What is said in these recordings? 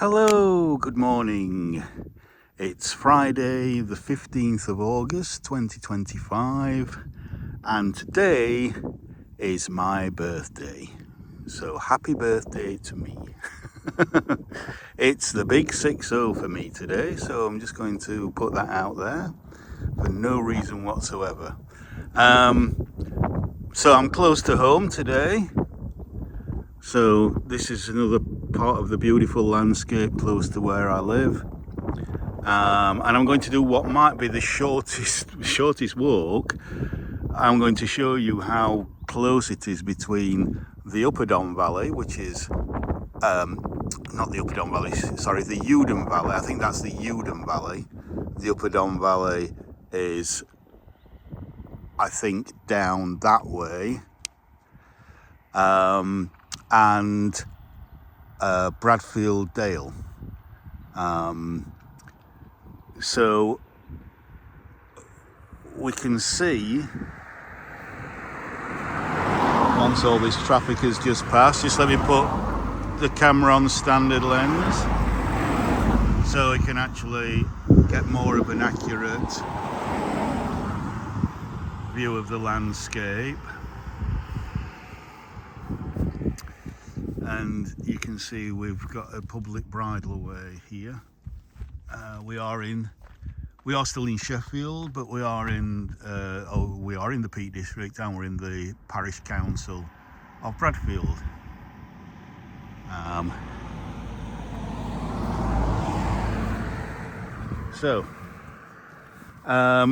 Hello, good morning. It's Friday the 15th of August 2025 and today is my birthday. So happy birthday to me. It's the big 6-0 for me today, so I'm just going to put that out there for no reason whatsoever. So I'm close to home today. So this is another part of the beautiful landscape close to where I live, and I'm going to do what might be the shortest walk. I'm going to show you how close it is between the Upper Don Valley, which is not the Upper Don Valley, sorry, the Uden Valley. I think that's the Uden Valley. The Upper Don Valley is, I think, down that way. And Bradfield Dale. So we can see, once all this traffic has just passed, just let me put the camera on standard lens so we can actually get more of an accurate view of the landscape. And you can see we've got a public bridleway here. We are still in Sheffield, but we are in the Peak District, and we're in the parish council of Bradfield.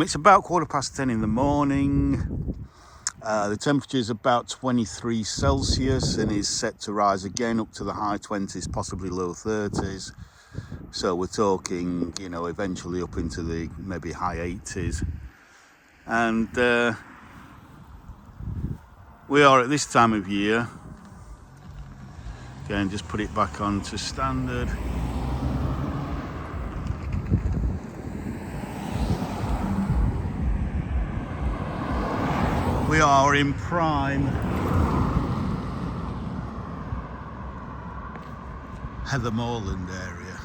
It's about 10:15 in the morning. The temperature is about 23 Celsius and is set to rise again up to the high 20s, possibly low 30s. So we're talking, eventually up into the maybe high 80s. And we are at this time of year. Again, just put it back on to standard. We are in prime Heather Moorland area.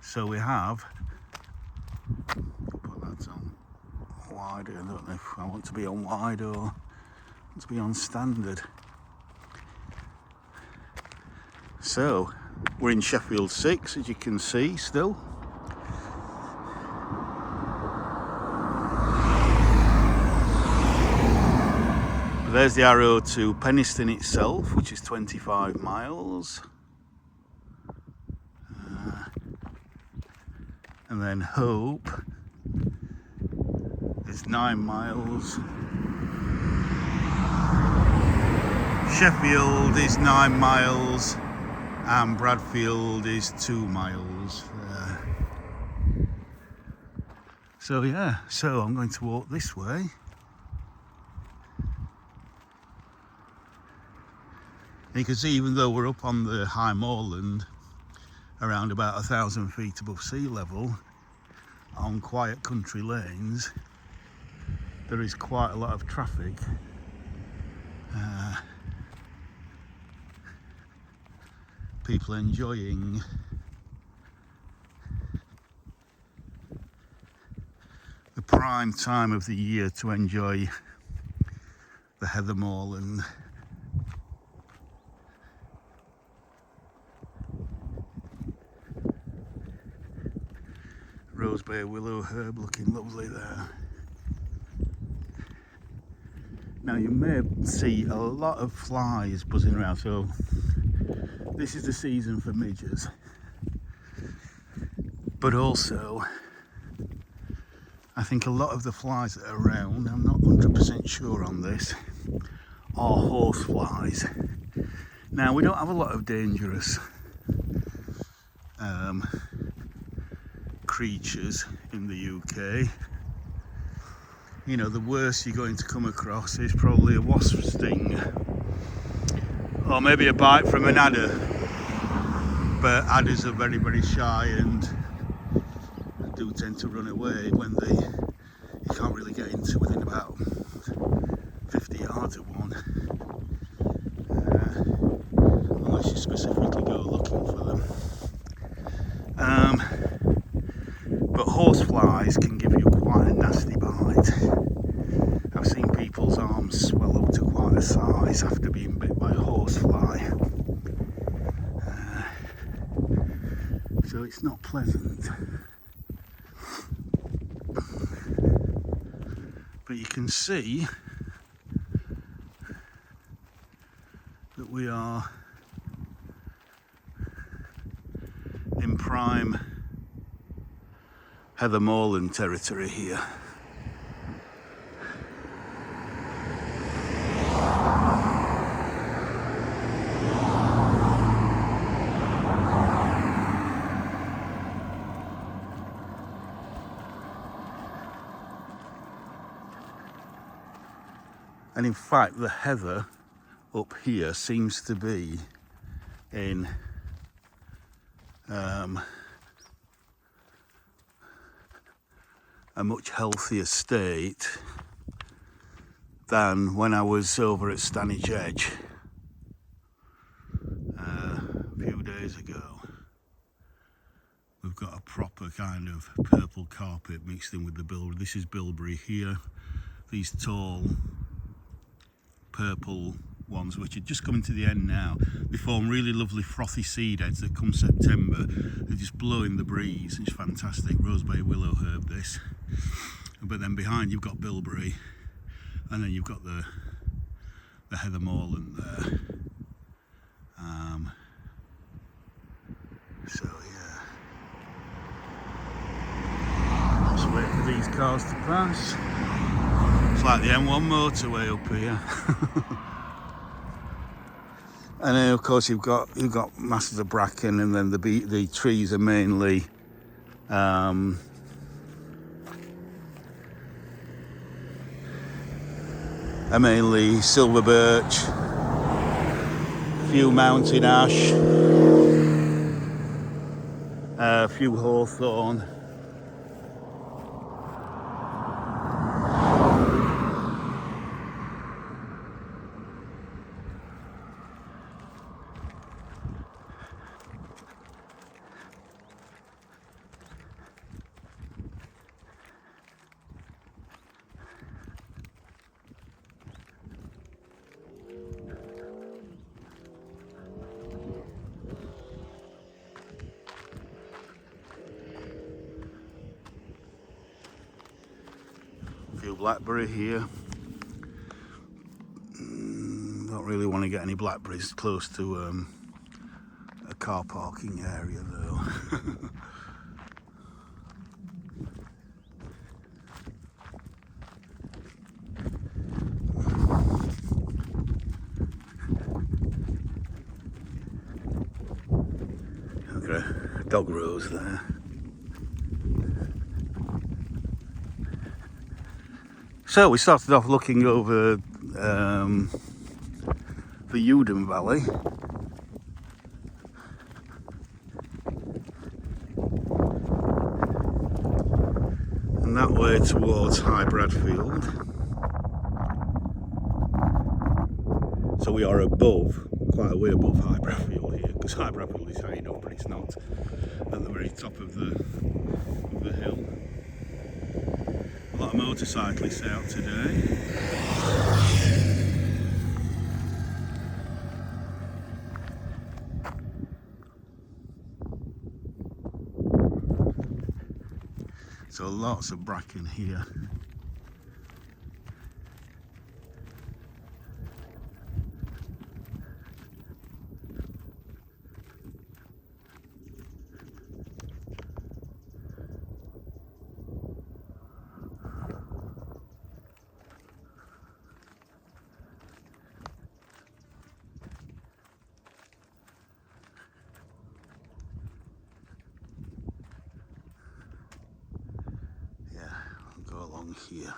So we have, put that on wide. I don't know if I want to be on wide or want to be on standard. So we're in Sheffield 6, as you can see still. There's the arrow to Penistone itself, which is 25 miles. And then Hope is 9 miles. Sheffield is 9 miles. And Bradfield is 2 miles. So I'm going to walk this way. You can see, even though we're up on the high moorland, around about 1,000 feet above sea level, on quiet country lanes, there is quite a lot of traffic. People enjoying the prime time of the year to enjoy the Heather Moorland. Rosebay willow herb looking lovely there. Now you may see a lot of flies buzzing around, so this is the season for midges. But also, I think a lot of the flies that are around, I'm not 100% sure on this, are horse flies. Now we don't have a lot of dangerous creatures in the UK. The worst you're going to come across is probably a wasp sting, or maybe a bite from an adder. But adders are very, very shy and do tend to run away when you can't really get into within about 50 yards of one. swell up to quite a size after being bit by a horsefly. So it's not pleasant. But you can see that we are in prime heather moorland territory here. And in fact, the heather up here seems to be in a much healthier state than when I was over at Stanage Edge a few days ago. We've got a proper kind of purple carpet mixed in with the bilberry. This is bilberry here. These tall purple ones, which are just coming to the end now, they form really lovely frothy seed heads that come September. They just blow in the breeze. It's fantastic. Rosebay willow herb this. But then behind you've got bilberry, and then you've got the heather moorland there. So yeah, let's wait for these cars to pass. It's like the M1 motorway up here. And then of course you've got masses of bracken, and then the trees are mainly silver birch, a few mountain ash, a few hawthorn. Few blackberry here. Don't really want to get any blackberries close to a car parking area though. Okay, dog rose there. So we started off looking over the Uden Valley. And that way towards High Bradfield. So we are above, quite a way above High Bradfield here, because High Bradfield is high enough, but it's not at the very top of the hill. A lot of motorcyclists out today. So lots of bracken here. Along here.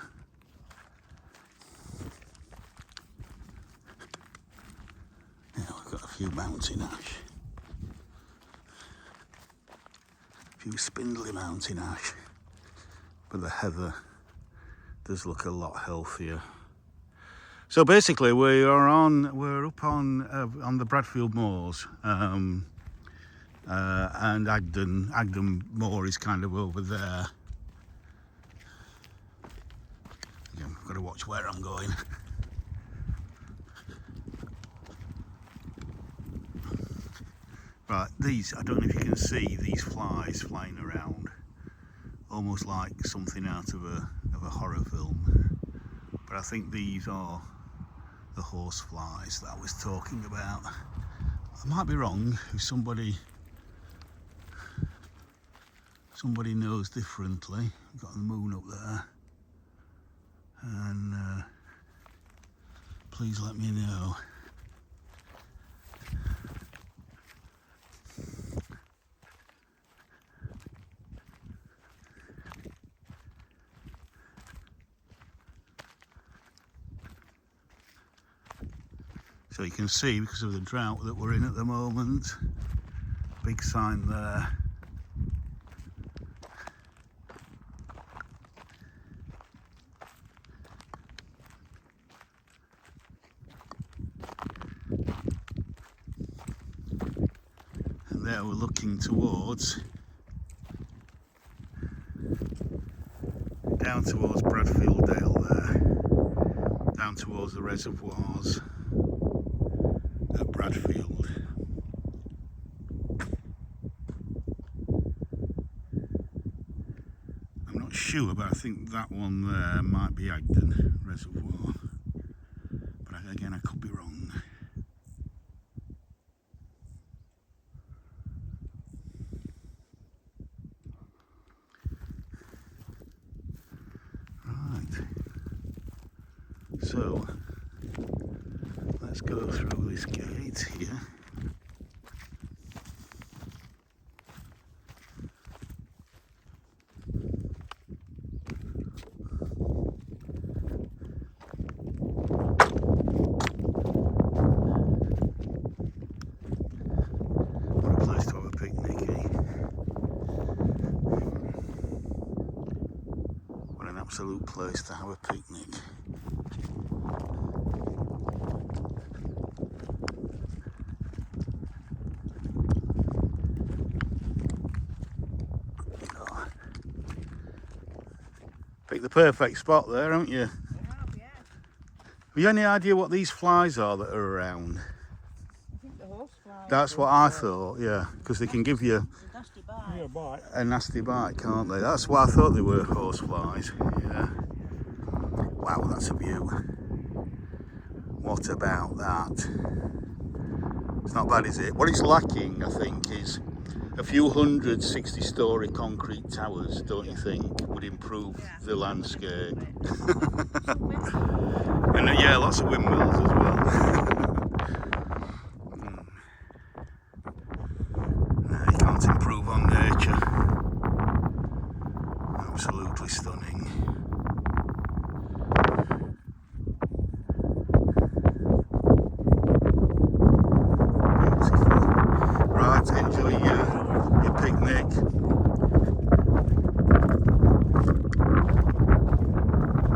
Yeah, we've got a few mountain ash, a few spindly mountain ash, but the heather does look a lot healthier. So basically, we're up on the Bradfield moors, and Agden Moor is kind of over there. Got to watch where I'm going. Right, these, I don't know if you can see these flies flying around, almost like something out of a horror film. But I think these are the horse flies that I was talking about. I might be wrong. If somebody knows differently. We've got the moon up there, and please let me know. So you can see, because of the drought that we're in at the moment, big sign there. And there we're looking towards, down towards Bradfield Dale there, down towards the reservoirs at Bradfield. I'm not sure, but I think that one there might be Agden Reservoir. But again, I could be wrong. Right. So, let's go through this gate here. What a place to have a picnic, eh? What an absolute place to have a picnic. Picked the perfect spot there, haven't you? I have, yeah. Have you any idea what these flies are that are around? I think the horse flies. That's what I thought, yeah, because they can give you It's a nasty bite. Yeah, bite. a nasty bite, can't they? That's what I thought they were, horse flies. Yeah. Wow, that's a view. What about that? It's not bad, is it? What it's lacking, I think, is a few hundred 60-storey concrete towers, don't you think, would improve the landscape? And yeah, lots of windmills as well. No, you can't improve on nature. Absolutely stunning. Beautiful. Right, enjoy your picnic.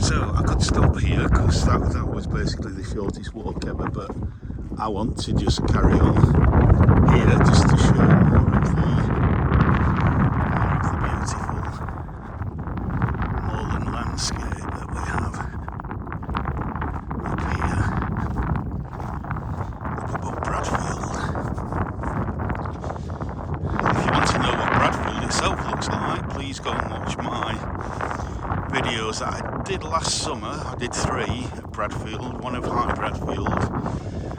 So I could stop here because that was basically the shortest walk ever, but I want to just carry on here just to show more of the beautiful moorland landscape that we have up here, up above Bradfield. And if you want to know what Bradfield itself looks like, please go and watch my videos that I did last summer. I did 3 at Bradfield, one of High Bradfield,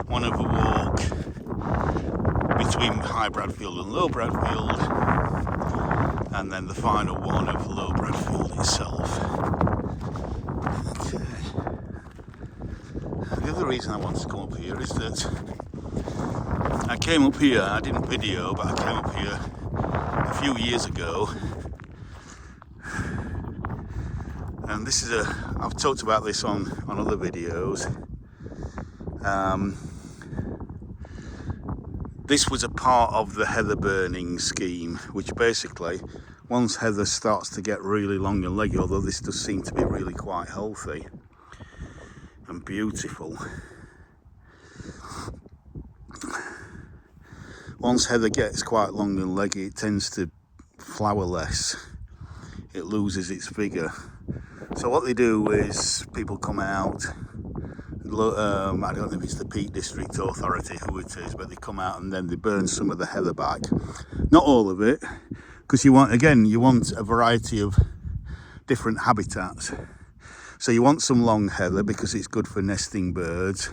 one of a walk between High Bradfield and Low Bradfield, and then the final one of Low Bradfield itself. Okay. The other reason I wanted to come up here is that I came up here, I didn't video, but I came up here a few years ago. And this is I've talked about this on other videos. This was a part of the heather burning scheme, which basically, once heather starts to get really long and leggy, although this does seem to be really quite healthy and beautiful. Once heather gets quite long and leggy, it tends to flower less. It loses its vigour. So what they do is people come out I don't know if it's the Peak District Authority, who it is, but they come out and then they burn some of the heather back. Not all of it, because you want a variety of different habitats. So you want some long heather because it's good for nesting birds.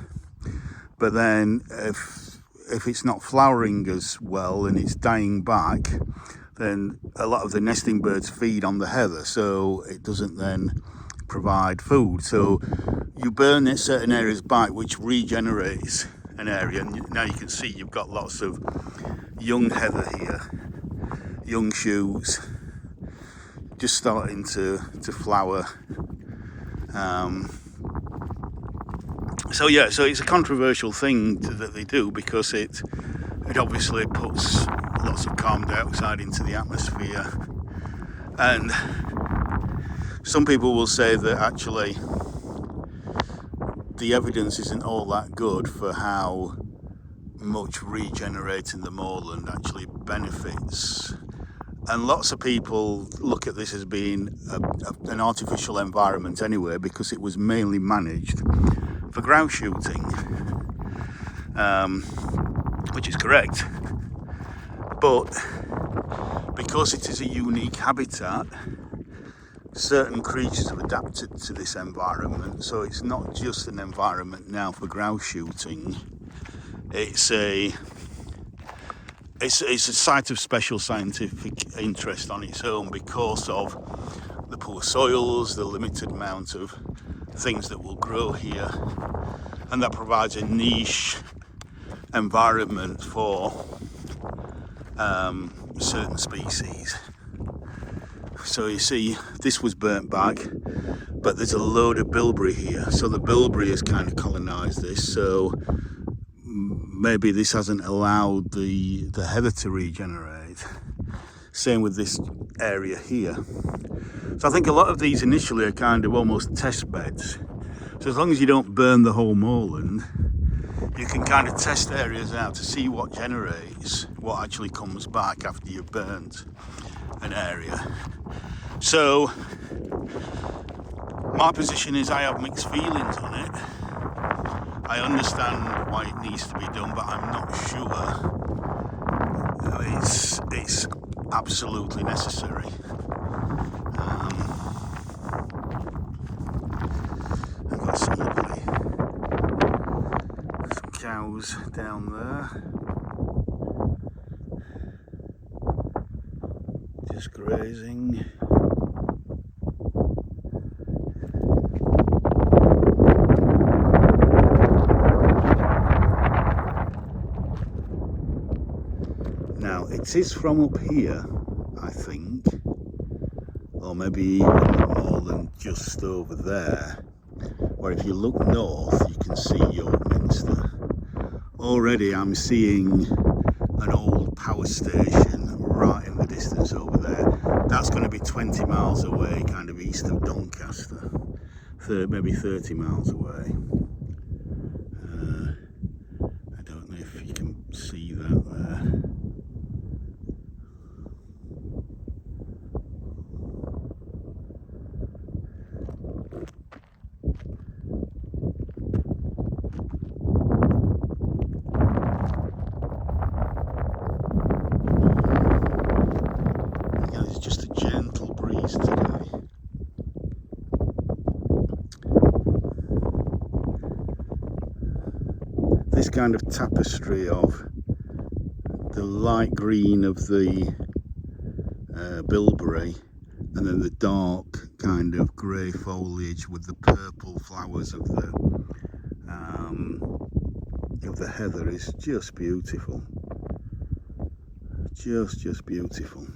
But then if it's not flowering as well and it's dying back, then a lot of the nesting birds feed on the heather, so it doesn't then provide food. So you burn in certain areas back, which regenerates an area. And now you can see you've got lots of young heather here, young shoots just starting to flower. So it's a controversial thing that they do, because it obviously puts lots of carbon dioxide into the atmosphere, and some people will say that actually the evidence isn't all that good for how much regenerating the moorland actually benefits. And lots of people look at this as being an artificial environment anyway, because it was mainly managed for grouse shooting, which is correct. But because it is a unique habitat, certain creatures have adapted to this environment. So it's not just an environment now for grouse shooting. It's a site of special scientific interest on its own, because of the poor soils, the limited amount of things that will grow here, and that provides a niche environment for certain species. So you see, this was burnt back, but there's a load of bilberry here, so the bilberry has kind of colonised this. So maybe this hasn't allowed the heather to regenerate. Same with this area here. So I think a lot of these initially are kind of almost test beds. So as long as you don't burn the whole moorland, you can kind of test areas out to see what generates, what actually comes back after you've burnt an area. So my position is I have mixed feelings on it. I understand why it needs to be done, but I'm not sure it's absolutely necessary. I've got some cows down there, just grazing. Now it is from up here, I think, or maybe even more than just over there, where if you look north you can see York Minster. Already I'm seeing an old power station right in the distance over there. That's going to be 20 miles away, kind of east of Doncaster, maybe 30 miles away. I don't know if you can see that there. This kind of tapestry of the light green of the bilberry, and then the dark kind of grey foliage with the purple flowers of the heather is just beautiful. Just beautiful.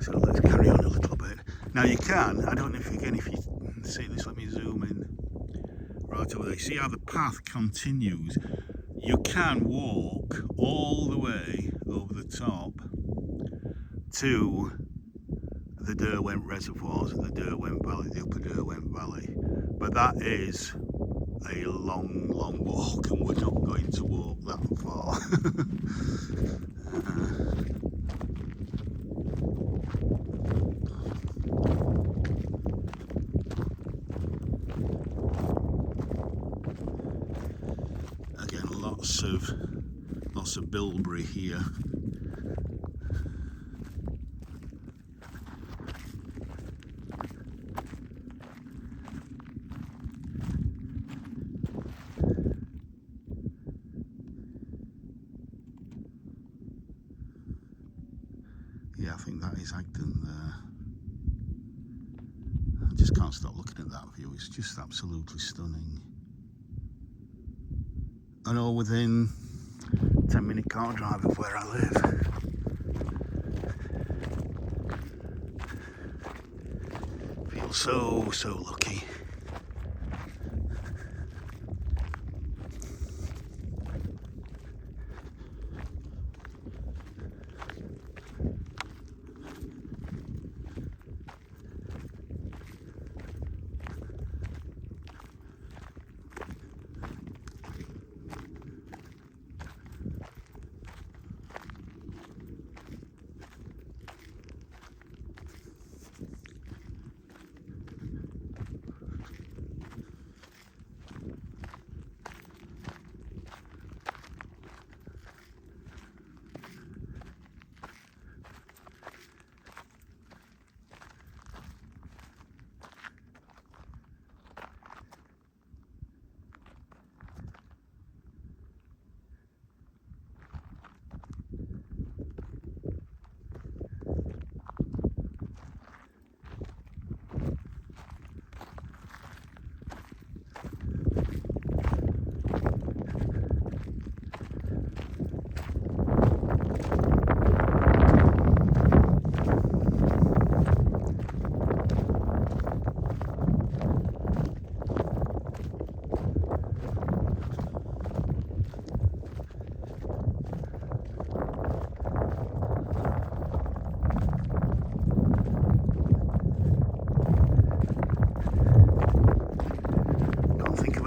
So let's carry on a little bit. Now you can, I don't know if you see this, let me zoom in. Right over there, see how the path continues? You can walk all the way over the top to the Derwent Reservoirs and the Derwent Valley, the Upper Derwent Valley. But that is a long walk, and we're not going to walk that far. lots of bilberry here. Yeah, I think that is Agden there. I just can't stop looking at that view. It's just absolutely stunning. And all within 10-minute car drive of where I live. Feel so lucky.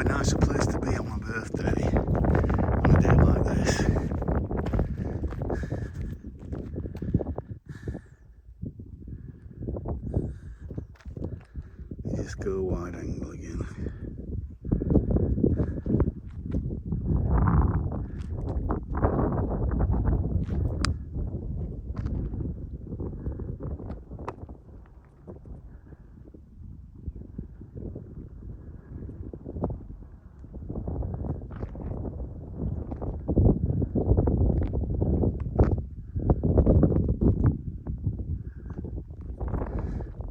Nicer place to be on my birthday on a day like this. You just go wide angle again.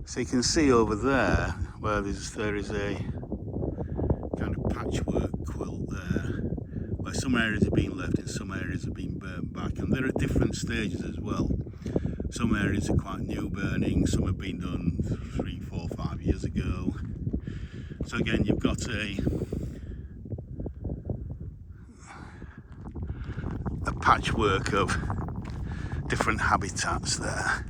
So you can see over there where there is a kind of patchwork quilt there, where some areas have been left and some areas have been burnt back, and they're at different stages as well. Some areas are quite new burning, some have been done 3, 4, 5 years ago. So again, you've got a patchwork of different habitats there.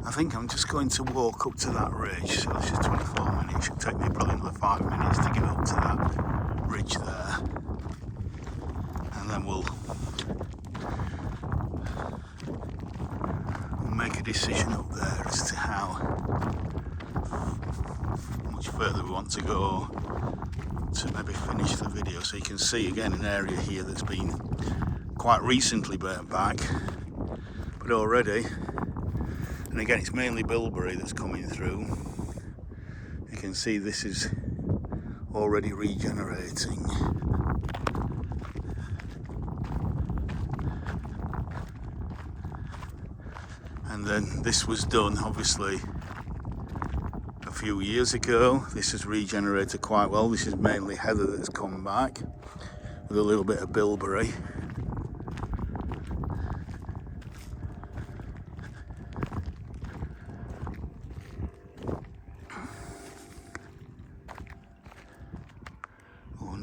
I think I'm just going to walk up to that ridge, so it's just 24 minutes, it should take me probably another 5 minutes to get up to that ridge there, and then we'll make a decision up there as to how much further we want to go to maybe finish the video. So you can see again an area here that's been quite recently burnt back, but already. And again, it's mainly bilberry that's coming through. You can see this is already regenerating. And then this was done, obviously, a few years ago. This has regenerated quite well. This is mainly heather that's come back with a little bit of bilberry.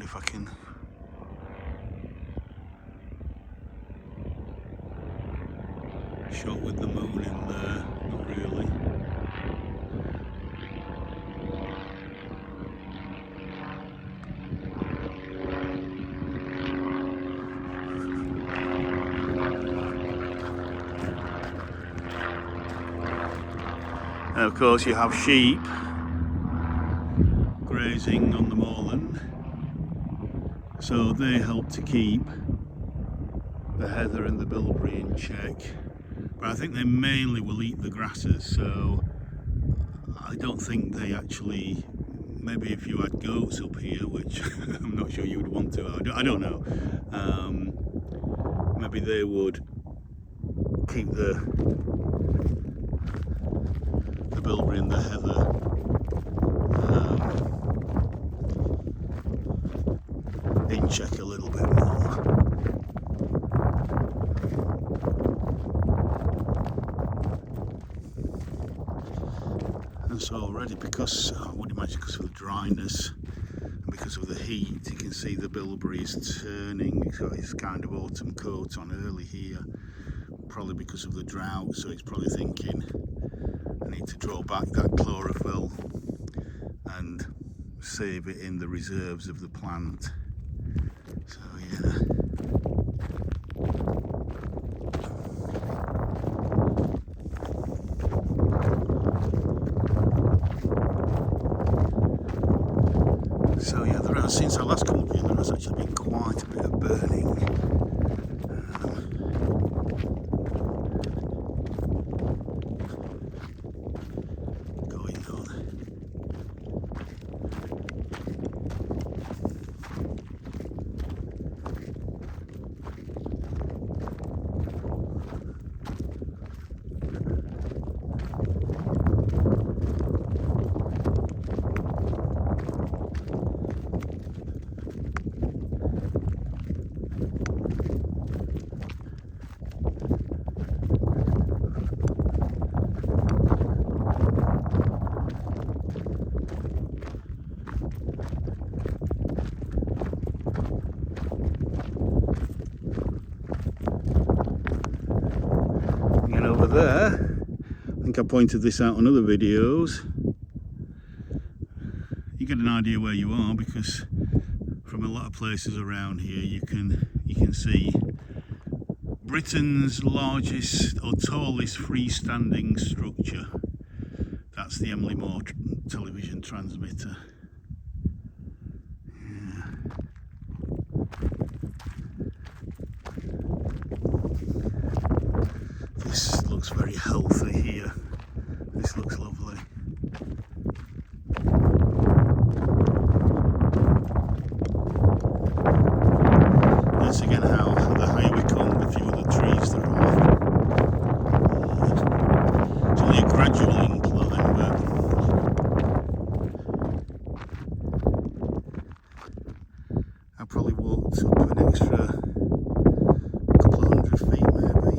If I can shot with the moon in there, not really. And of course you have sheep grazing on the moorland, so they help to keep the heather and the bilberry in check. But I think they mainly will eat the grasses, so I don't think they actually, maybe if you had goats up here, which I'm not sure you would want to, I don't know, maybe they would keep the bilberry and the heather in check a little bit more. And so already, because I would imagine because of the dryness and because of the heat, you can see the bilberry is turning. It's got its kind of autumn coat on early here, probably because of the drought, so it's probably thinking I need to draw back that chlorophyll and save it in the reserves of the plant. So yeah. So yeah, there has, since I last come up here, there has actually been quite a bit of burning. Going on. And over there, I think I pointed this out on other videos, you get an idea where you are, because from a lot of places around here you can see Britain's largest or tallest freestanding structure. That's the Emily Moore television transmitter. Yeah. This looks very healthy here. This looks lovely. Notice again how the higher we come, the fewer the trees there are. It's only a gradual incline, but I probably walked up an extra couple of 100 feet maybe.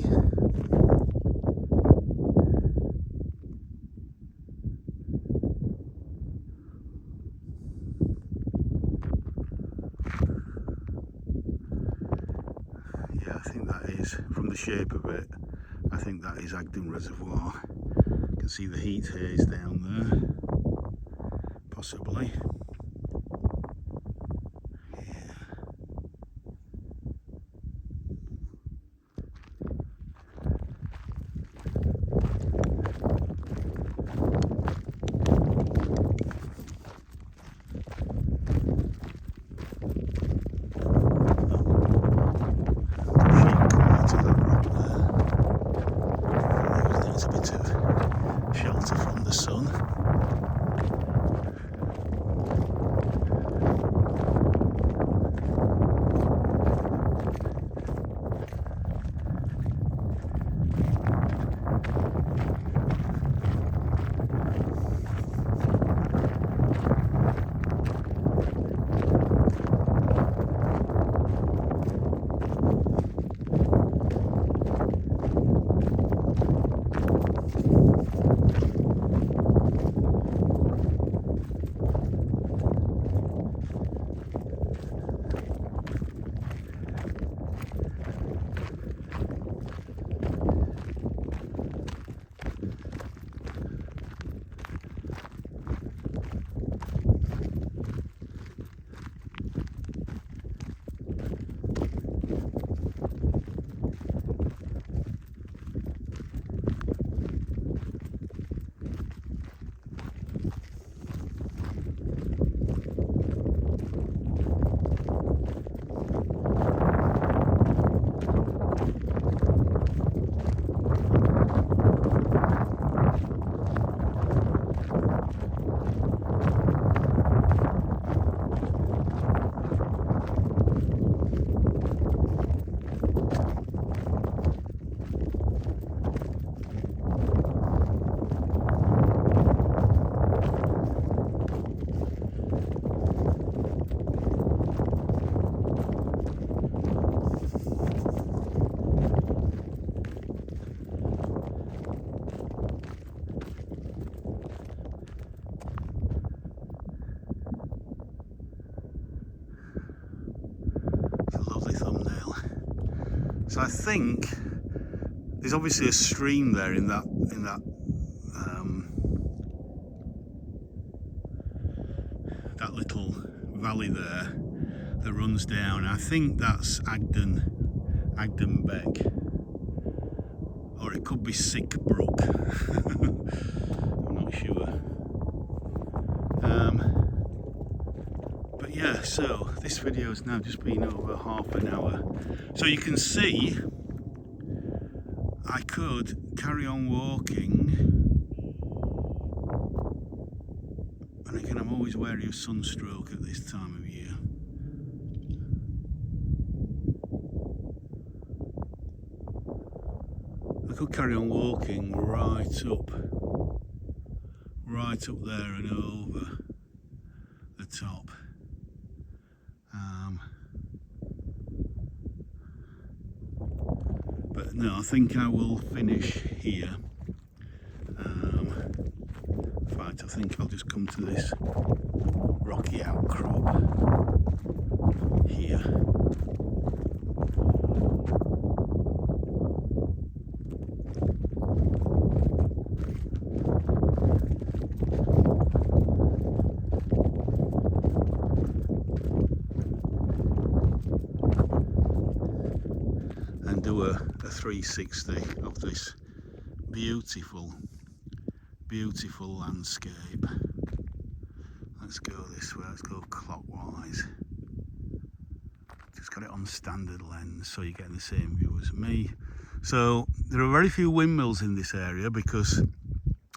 Yeah, I think that is, from the shape of it, I think that is Agden Reservoir. You can see the heat haze down there, possibly. There's a bit of shelter from the sun. So I think there's obviously a stream there in that that little valley there that runs down. I think that's Agden Beck, or it could be Sick Brook. I'm not sure. But yeah, so this video has now just been over half an hour. So you can see I could carry on walking, and again I'm always wary of sunstroke at this time of year. I could carry on walking right up there and over the top. But no, I think I will finish here. In fact, I think I'll just come to this rocky outcrop here. And do a 360 of this beautiful landscape. Let's go this way, let's go clockwise. Just got it on standard lens so you're getting the same view as me. So there are very few windmills in this area because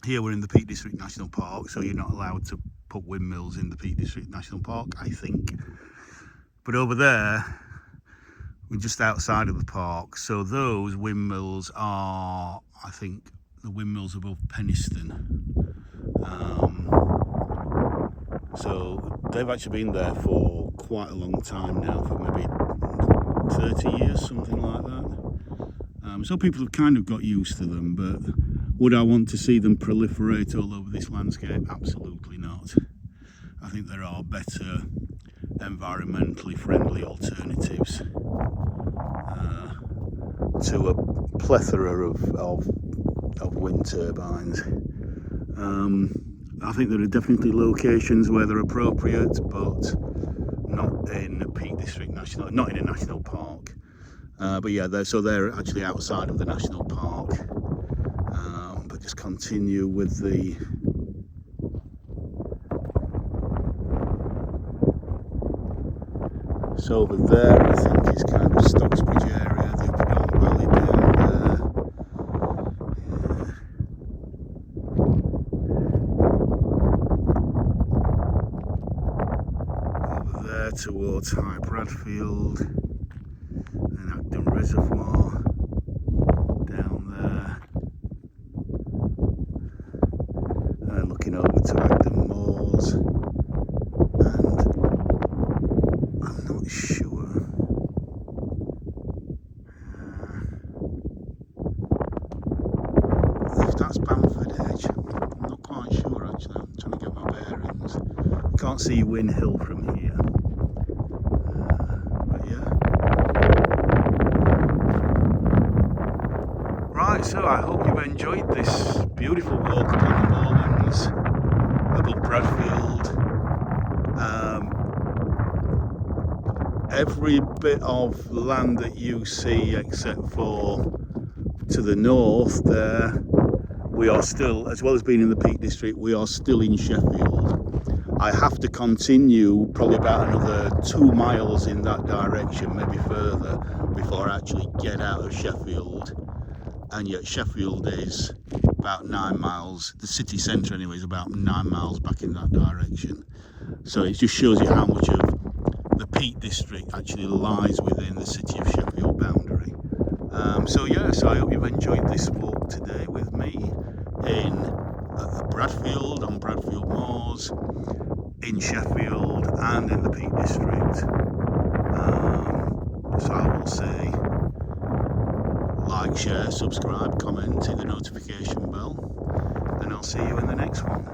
here we're in the Peak District National Park, so you're not allowed to put windmills in the Peak District National Park, I think. But over there, we're just outside of the park, so those windmills are, I think, the windmills above Penistone. So they've actually been there for quite a long time now, for maybe 30 years, something like that. So people have kind of got used to them, but would I want to see them proliferate all over this landscape? Absolutely not. I think there are better environmentally friendly alternatives to a plethora of wind turbines. I think there are definitely locations where they're appropriate, but not in a Peak District National, not in a national park. But yeah, they're actually outside of the national park. But just continue with the so over there, I think is kind of Stocksbridge area, the Upper Valley down there. Yeah. Over there towards High Bradfield and Agden Reservoir down there. And then looking over to Agden Moors. And I'm not sure. If that's Bamford Edge, I'm not quite sure actually. I'm trying to get my bearings. Can't see Win Hill from here. But yeah. Right, so I hope you've enjoyed this beautiful walk upon the moorlands above Bradfield. Every bit of land that you see, except for to the north there, we are still, as well as being in the Peak District, we are still in Sheffield. I have to continue probably about another 2 miles in that direction, maybe further, before I actually get out of Sheffield. And yet Sheffield is about 9 miles, the city centre anyway is about 9 miles back in that direction. So it just shows you how much of the Peak District actually lies within the city of Sheffield boundary. So yes, I hope you've enjoyed this walk today with me in Bradfield, on Bradfield Moors, in Sheffield and in the Peak District. So I will say like, share, subscribe, comment, hit the notification bell, and I'll see you in the next one.